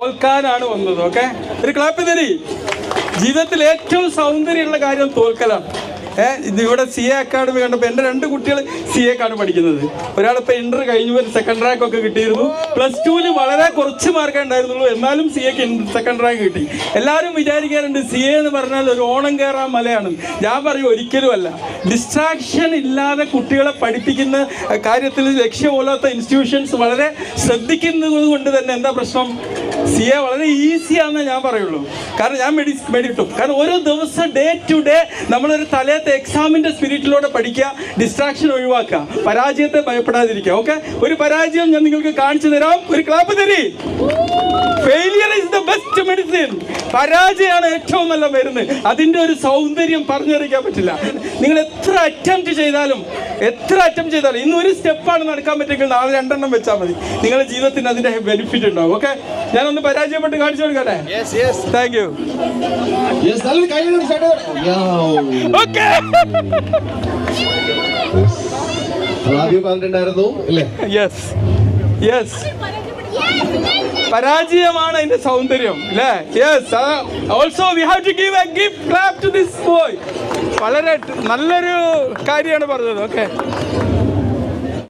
തോൽക്കാനാണ് വന്നത്. ഓക്കെ, ഒരു ക്ലാപ്പ് തരി. ജീവിതത്തിൽ ഏറ്റവും സൗന്ദര്യമുള്ള കാര്യം തോൽക്കലാണ്. ഇവിടെ CA അക്കാഡമി കണ്ടപ്പോൾ എൻ്റെ 2 കുട്ടികൾ CA ക്കാണ് പഠിക്കുന്നത്. ഒരാളിപ്പോൾ ഇന്റർ കഴിഞ്ഞു, സെക്കൻഡ് റാങ്ക് ഒക്കെ കിട്ടിയിരുന്നു. +2 വളരെ കുറച്ച് മാർക്കേ ഉണ്ടായിരുന്നുള്ളൂ, എന്നാലും CA ക്ക് സെക്കൻഡ് റാങ്ക് കിട്ടി. എല്ലാവരും വിചാരിക്കാറുണ്ട് CA എന്ന് പറഞ്ഞാൽ ഒരു ഓണം കയറാൻ മലയാണ്. ഞാൻ പറയും ഒരിക്കലുമല്ല. ഡിസ്ട്രാക്ഷൻ ഇല്ലാതെ കുട്ടികളെ പഠിപ്പിക്കുന്ന കാര്യത്തിൽ ലക്ഷ്യമില്ലാത്ത ഇൻസ്റ്റിറ്റ്യൂഷൻസ് വളരെ ശ്രദ്ധിക്കുന്നത് കൊണ്ട് തന്നെ എന്താ പ്രശ്നം? CA വളരെ ഈസിയാണെന്ന് ഞാൻ പറയുള്ളൂ. കാരണം ഞാൻ മെഡിറ്റും. കാരണം ഓരോ ദിവസം ഡേ ടു ഡേ നമ്മളൊരു തലേത്തെ എക്സാമിൻ്റെ സ്പിരിറ്റിലൂടെ പഠിക്കുക, ഡിസ്ട്രാക്ഷൻ ഒഴിവാക്കുക, പരാജയത്തെ ഭയപ്പെടാതിരിക്കുക. ഓക്കെ, ഒരു പരാജയം ഞാൻ നിങ്ങൾക്ക് കാണിച്ചു തരാം. ഒരു ക്ലാപ്പ് തരി. Failure is the best medicine. പരാജയമാണ് ഏറ്റവും നല്ല മരുന്ന്. അതിൻ്റെ ഒരു സൗന്ദര്യം പറഞ്ഞറിയിക്കാൻ പറ്റില്ല. നിങ്ങൾ എത്ര അറ്റംപ്റ്റ് ചെയ്താലും ഇന്ന് ഒരു സ്റ്റെപ്പാണ് നടക്കാൻ പറ്റുമെങ്കിൽ നാളെ 2 എണ്ണം വെച്ചാൽ മതി. നിങ്ങളുടെ ജീവിതത്തിന് അതിൻ്റെ ബെനിഫിറ്റ് ഉണ്ടാവും. ഓക്കെ, ഞാനൊന്ന് പരാജയപ്പെട്ട് കാണിച്ചു കൊടുക്കട്ടെ. Thank you. ഓക്കെ, പരാജയമാണ് അതിന്റെ സൗന്ദര്യം അല്ലേ? Yes, also we have to give a gift clap to this boy. വളരെ നല്ലൊരു കാര്യമാണ് പറഞ്ഞത്. ഓക്കെ.